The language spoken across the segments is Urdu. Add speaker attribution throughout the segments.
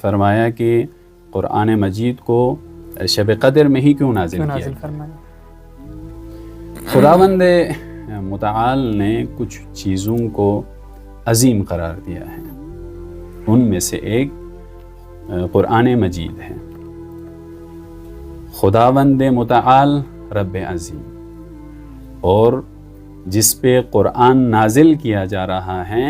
Speaker 1: فرمایا کہ قرآن مجید کو شب قدر میں ہی کیوں نازل کیا؟ خداوند متعال نے کچھ چیزوں کو عظیم قرار دیا ہے، ان میں سے ایک قرآن مجید ہے۔ خداوند متعال رب عظیم، اور جس پہ قرآن نازل کیا جا رہا ہے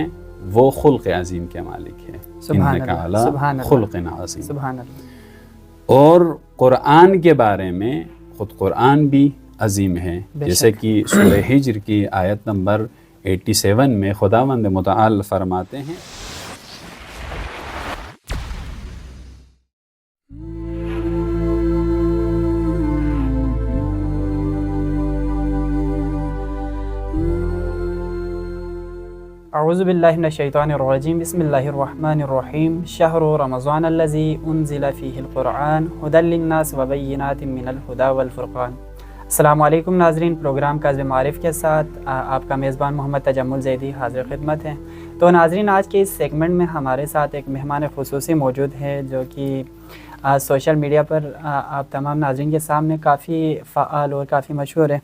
Speaker 1: وہ خلق عظیم کے مالک ہے۔ انک علی خلق عظیم۔
Speaker 2: سبحان اللہ۔
Speaker 1: اور قرآن کے بارے میں خود قرآن بھی عظیم ہے، جیسے کہ سورہ ہجر کی آیت نمبر 87 میں خداوند متعال فرماتے ہیں
Speaker 2: اعوذ باللہ من الشیطان الرجیم، بسم اللہ الرحمن الرحیم، شہر رمضان الذی انزل فیہ القرآن ھدی للناس وبینات من الھدی والفرقان۔ السلام علیکم ناظرین، پروگرام کاظم معارف کے ساتھ آپ کا میزبان محمد تجمل زیدی حاضر خدمت ہے۔ تو ناظرین، آج کے اس سیگمنٹ میں ہمارے ساتھ ایک مہمان خصوصی موجود ہے جو کہ سوشل میڈیا پر آپ تمام ناظرین کے سامنے کافی فعال اور کافی مشہور ہے۔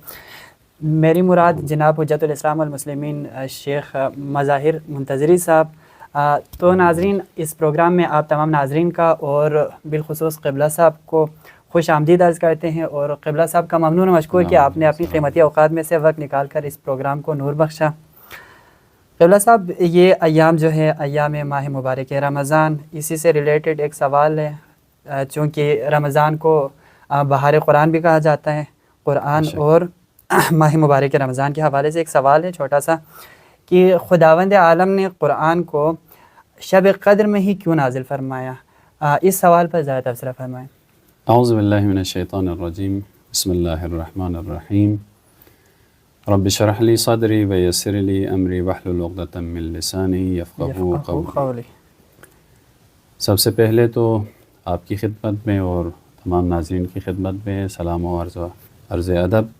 Speaker 2: میری مراد جناب حجت الاسلام والمسلمین شیخ مظاہر منتظری صاحب۔ تو ناظرین، اس پروگرام میں آپ تمام ناظرین کا اور بالخصوص قبلہ صاحب کو خوش آمدید عرض کرتے ہیں، اور قبلہ صاحب کا ممنون و مشکور کہ آپ نے اپنی قیمتی اوقات میں سے وقت نکال کر اس پروگرام کو نور بخشا۔ قبلہ صاحب، یہ ایام جو ہے ایام ماہ مبارک رمضان، اسی سے ریلیٹڈ ایک سوال ہے، چونکہ رمضان کو بہار قرآن بھی کہا جاتا ہے، قرآن اور ماہ مبارک رمضان کے حوالے سے ایک سوال ہے چھوٹا سا، کہ خداوند عالم نے قرآن کو شب قدر میں ہی کیوں نازل فرمایا؟ اس سوال پر ذرا تبصرہ فرمائیں۔
Speaker 1: اعوذ باللہ من الشیطان الرجیم، بسم اللہ الرحمن الرحیم، رب اشرح لی صدری ویسر لی امری واحلل عقدۃ من لسانی یفقہوا قولی۔ سب سے پہلے تو آپ کی خدمت میں اور تمام ناظرین کی خدمت میں سلام و عرض ادب۔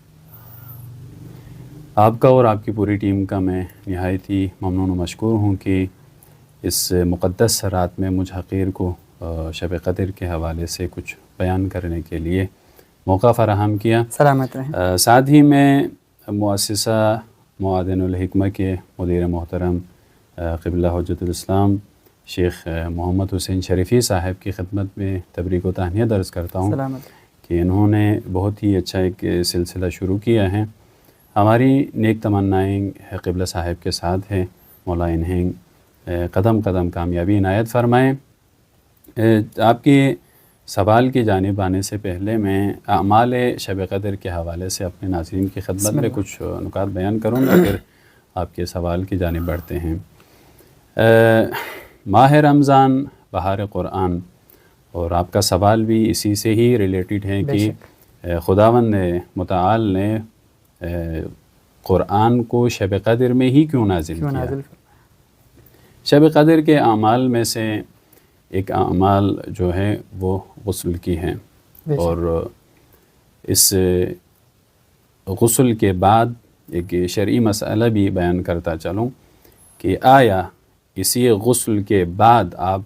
Speaker 1: آپ کا اور آپ کی پوری ٹیم کا میں نہایت ہی ممنون و مشکور ہوں کہ اس مقدس رات میں مجھ حقیر کو شب قدر کے حوالے سے کچھ بیان کرنے کے لیے موقع فراہم کیا۔
Speaker 2: سلامت رہیں۔
Speaker 1: ساتھ ہی میں مؤسسہ معادن الحکمہ کے مدیر محترم قبلہ حجت الاسلام شیخ محمد حسین شریفی صاحب کی خدمت میں تبریک و تہنیت عرض کرتا ہوں کہ انہوں نے بہت ہی اچھا ایک سلسلہ شروع کیا ہے۔ ہماری نیک تمنائیں قبلہ صاحب کے ساتھ ہے، مولا انہیں قدم قدم کامیابی عنایت فرمائیں۔ آپ کے سوال کی جانب آنے سے پہلے میں اعمال شب قدر کے حوالے سے اپنے ناظرین کی خدمت میں کچھ نکات بیان کروں گا، پھر آپ کے سوال کی جانب بڑھتے ہیں۔ ماہ رمضان بہار قرآن، اور آپ کا سوال بھی اسی سے ہی ریلیٹڈ ہے کہ خداوند متعال نے قرآن کو شب قدر میں ہی کیوں نازل کیا؟ شب قدر کے اعمال میں سے ایک اعمال جو ہے وہ غسل کی ہے، اور اس غسل کے بعد ایک شرعی مسئلہ بھی بیان کرتا چلوں کہ آیا اسی غسل کے بعد آپ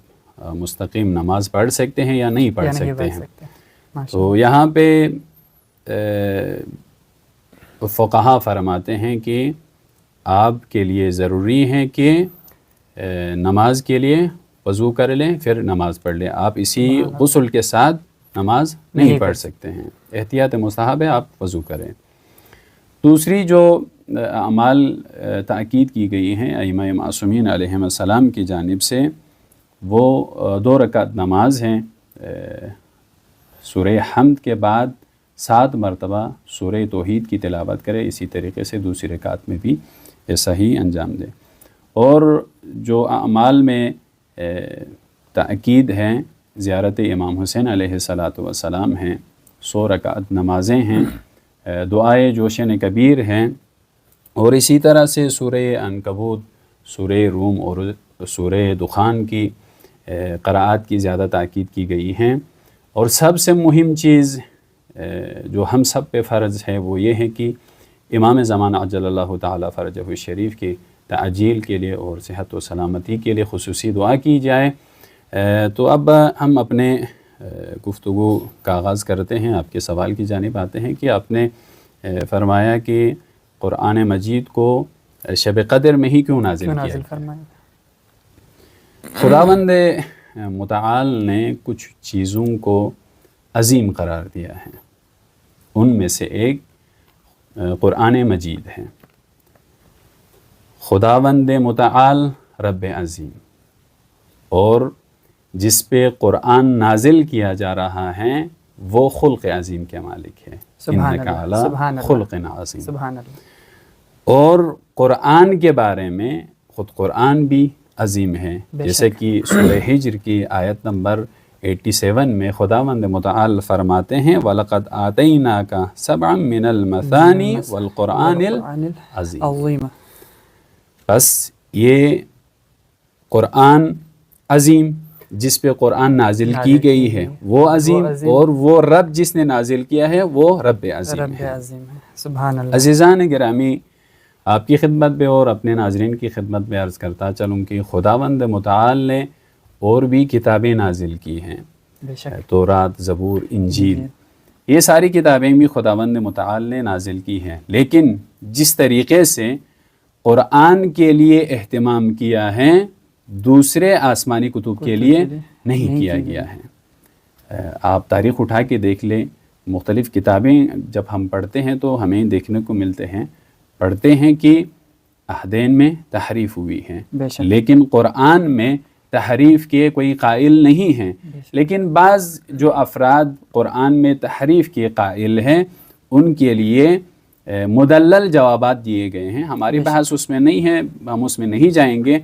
Speaker 1: مستقیم نماز پڑھ سکتے ہیں یا نہیں پڑھ سکتے ہیں؟ تو یہاں پہ فقہا فرماتے ہیں کہ آپ کے لیے ضروری ہے کہ نماز کے لیے وضو کر لیں پھر نماز پڑھ لیں، آپ اسی غسل کے ساتھ نماز نہیں پڑھ سکتے ہیں، احتیاط مستحب ہے، آپ وضو کریں۔ دوسری جو اعمال تاکید کی گئی ہیں ائمہ معصومین علیہم السلام کی جانب سے، وہ 2 رکعت نماز ہیں۔ سورہ حمد کے بعد 7 مرتبہ سورہ توحید کی تلاوت کرے، اسی طریقے سے دوسری رکعت میں بھی ایسا ہی انجام دے۔ اور جو اعمال میں تاکید ہیں، زیارت امام حسین علیہ السلام ہیں، 100 رکعت نمازیں ہیں، دعائے جوشن کبیر ہیں، اور اسی طرح سے سورہ عنکبوت، سورہ روم اور سورہ دخان کی قراءات کی زیادہ تاکید کی گئی ہیں۔ اور سب سے مہم چیز جو ہم سب پہ فرض ہے وہ یہ ہے کہ امام زمان عجل اللہ تعالی فرجہ الشریف کی تعجیل کے لیے اور صحت و سلامتی کے لیے خصوصی دعا کی جائے۔ تو اب ہم اپنے گفتگو کا آغاز کرتے ہیں، آپ کے سوال کی جانب آتے ہیں کہ آپ نے فرمایا کہ قرآن مجید کو شب قدر میں ہی کیوں نازل کیا
Speaker 2: فرمایا؟
Speaker 1: خداوند متعال نے کچھ چیزوں کو عظیم قرار دیا ہے، ان میں سے ایک قرآن مجید ہے۔ خداوند متعال رب عظیم، اور جس پہ قرآن نازل کیا جا رہا ہے وہ خلق عظیم کے مالک ہے، انک علی خلق عظیم۔
Speaker 2: سبحان اللہ۔
Speaker 1: اور قرآن کے بارے میں خود قرآن بھی عظیم ہے، جیسے کہ سورہ ہجر کی آیت نمبر 87 میں خداوند متعال فرماتے ہیں وَلَقَدْ آتَيْنَاكَ سَبْعًا مِّنَ الْمَثَانِي وَالْقُرْآنِ الْعَظِيمِ۔ بس یہ قرآن عظیم جس پہ قرآن نازل کی گئی ہے وہ عظیم، اور وہ رب جس نے نازل کیا ہے وہ رب عظیم ہے۔
Speaker 2: سبحان اللہ۔
Speaker 1: عزیزان گرامی، آپ کی خدمت میں اور اپنے ناظرین کی خدمت میں عرض کرتا چلوں کہ خداوند متعال نے اور بھی کتابیں نازل کی ہیں، تورات، زبور، انجیل، یہ ساری کتابیں بھی خداوند متعال نے نازل کی ہیں، لیکن جس طریقے سے قرآن کے لیے اہتمام کیا ہے دوسرے آسمانی کتب کے لیے نہیں کیا گیا ہے۔ آپ تاریخ اٹھا کے دیکھ لیں، مختلف کتابیں جب ہم پڑھتے ہیں تو ہمیں دیکھنے کو ملتے ہیں، پڑھتے ہیں کہ عہدین میں تحریف ہوئی ہے، لیکن قرآن میں تحریف کے کوئی قائل نہیں ہیں، لیکن بعض جو افراد قرآن میں تحریف کے قائل ہیں ان کے لیے مدلل جوابات دیے گئے ہیں۔ ہماری بحث اس میں نہیں ہے، ہم اس میں نہیں جائیں گے،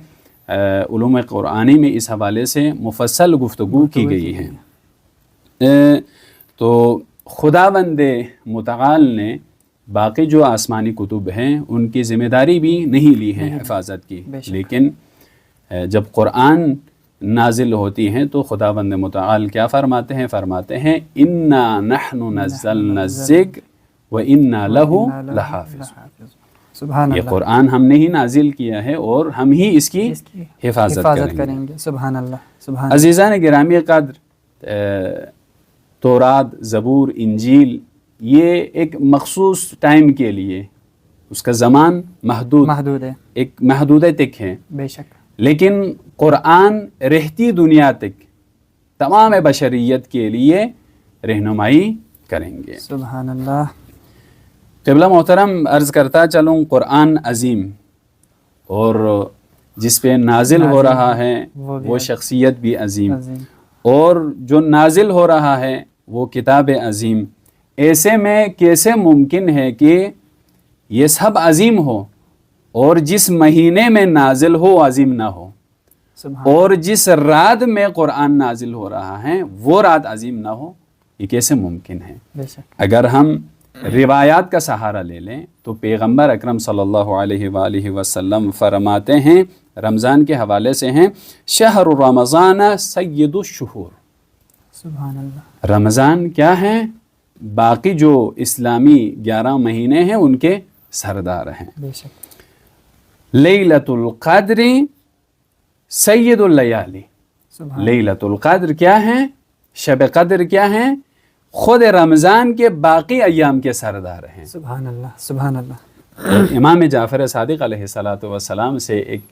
Speaker 1: علوم قرآنی میں اس حوالے سے مفصل گفتگو کی گئی ہے۔ تو خداوند متعال نے باقی جو آسمانی کتب ہیں ان کی ذمہ داری بھی نہیں لی ہے حفاظت کی، لیکن جب قرآن نازل ہوتی ہیں تو خداوند متعال کیا فرماتے ہیں؟ فرماتے ہیں اِنَّا نَحْنُ نَزَّلْنَا الذِّكْرَ وَإِنَّا لَهُ لَحَافِظُونَ۔ یہ قرآن ہم نے ہی نازل کیا ہے اور ہم ہی اس کی حفاظت کریں گے۔
Speaker 2: سبحان اللہ۔
Speaker 1: عزیزان گرامی قدر، تورات، زبور، انجیل یہ ایک مخصوص ٹائم کے لیے، اس کا زمان محدود ہے، ایک محدود تک ہے،
Speaker 2: بے شک،
Speaker 1: لیکن قرآن رہتی دنیا تک تمام بشریت کے لیے رہنمائی کریں گے۔
Speaker 2: سبحان اللہ۔
Speaker 1: قبلہ محترم، عرض کرتا چلوں قرآن عظیم اور جس پہ نازل ہو رہا ہے وہ شخصیت بھی عظیم، اور جو نازل ہو رہا ہے وہ کتاب عظیم، ایسے میں کیسے ممکن ہے کہ یہ سب عظیم ہو اور جس مہینے میں نازل ہو عظیم نہ ہو، اور جس رات میں قرآن نازل ہو رہا ہے وہ رات عظیم نہ ہو؟ یہ کیسے ممکن ہے؟ اگر ہم روایات کا سہارا لے لیں تو پیغمبر اکرم صلی اللہ علیہ وآلہ وسلم فرماتے ہیں، رمضان کے حوالے سے ہیں، شہر رمضان سید الشہور۔
Speaker 2: سبحان اللہ۔
Speaker 1: رمضان کیا ہے؟ باقی جو اسلامی 11 مہینے ہیں ان کے سردار ہیں۔ لیلۃ القدر سید اللیالی۔ لیلۃ القدر کیا ہے؟ شب قدر کیا ہے؟ خود رمضان کے باقی ایام کے سردار ہیں۔
Speaker 2: سبحان اللہ، سبحان اللہ۔
Speaker 1: امام جعفر صادق علیہ السلام سے ایک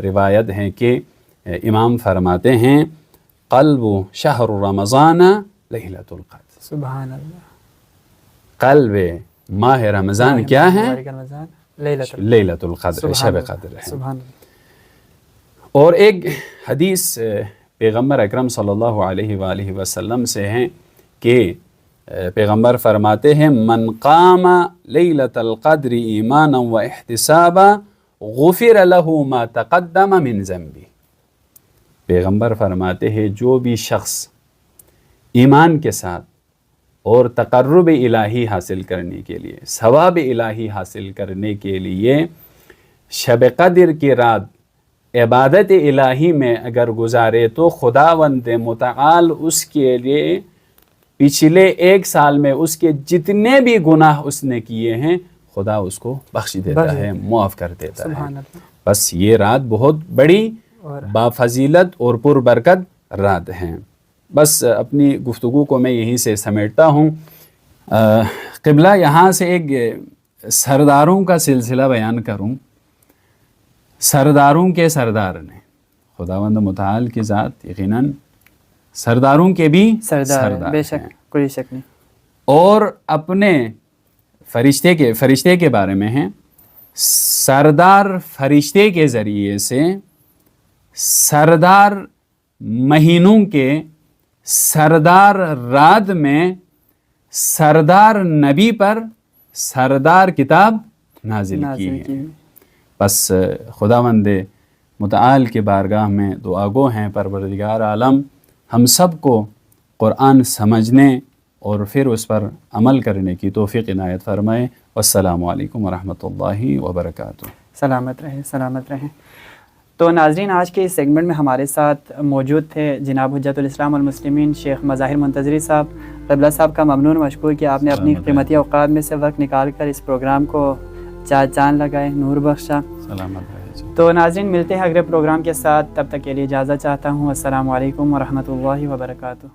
Speaker 1: روایت ہے کہ امام فرماتے ہیں قلب شہر رمضان لیلۃ القدر۔
Speaker 2: سبحان اللہ۔
Speaker 1: قلب ماہ رمضان کیا ہے؟ لیلۃ القدر، شب قدر ہے۔
Speaker 2: سبحان اللہ۔
Speaker 1: اور ایک حدیث پیغمبر اکرم صلی اللہ علیہ وآلہ وسلم سے ہیں کہ پیغمبر فرماتے ہیں من قام لیلۃ القدر ایمانا و احتسابا غفر له ما تقدم من ذنبه۔ پیغمبر فرماتے ہیں جو بھی شخص ایمان کے ساتھ اور تقرب الہی حاصل کرنے کے لیے، ثواب الہی حاصل کرنے کے لیے شب قدر کی رات عبادت الہی میں اگر گزارے تو خداوند متعال اس کے لیے پچھلے 1 سال میں اس کے جتنے بھی گناہ اس نے کیے ہیں خدا اس کو بخش دیتا ہے، معاف کر دیتا ہے۔ بس یہ رات بہت بڑی، با فضیلت اور پر برکت راد ہیں۔ بس اپنی گفتگو کو میں یہیں سے سمیٹتا ہوں۔ قبلہ یہاں سے ایک سرداروں کا سلسلہ بیان کروں۔ سرداروں کے سردار نے، خداوند متعال کی ذات یقیناً سرداروں کے بھی سردار
Speaker 2: بے شک، کوئی شک نہیں۔
Speaker 1: اور اپنے فرشتے کے بارے میں ہیں، سردار فرشتے کے ذریعے سے سردار مہینوں کے سردار رات میں سردار نبی پر سردار کتاب نازل کی ہے۔ بس خداوند متعال کے بارگاہ میں دعا گو ہیں پروردگار عالم ہم سب کو قرآن سمجھنے اور پھر اس پر عمل کرنے کی توفیق عنایت فرمائے۔ والسلام علیکم ورحمۃ اللہ وبرکاتہ۔
Speaker 2: سلامت رہیں، سلامت رہیں۔ تو ناظرین، آج کے اس سیگمنٹ میں ہمارے ساتھ موجود تھے جناب حجت الاسلام والمسلمین شیخ مظاہر منتظری صاحب۔ قبلہ صاحب کا ممنون مشکور کہ آپ نے اپنی قیمتی اوقات میں سے وقت نکال کر اس پروگرام کو چاند لگائے، نور بخشا۔
Speaker 1: سلامت رہے۔
Speaker 2: تو ناظرین، ملتے ہیں اگلے پروگرام کے ساتھ، تب تک کے لیے اجازت چاہتا ہوں۔ السلام علیکم ورحمۃ اللہ وبرکاتہ۔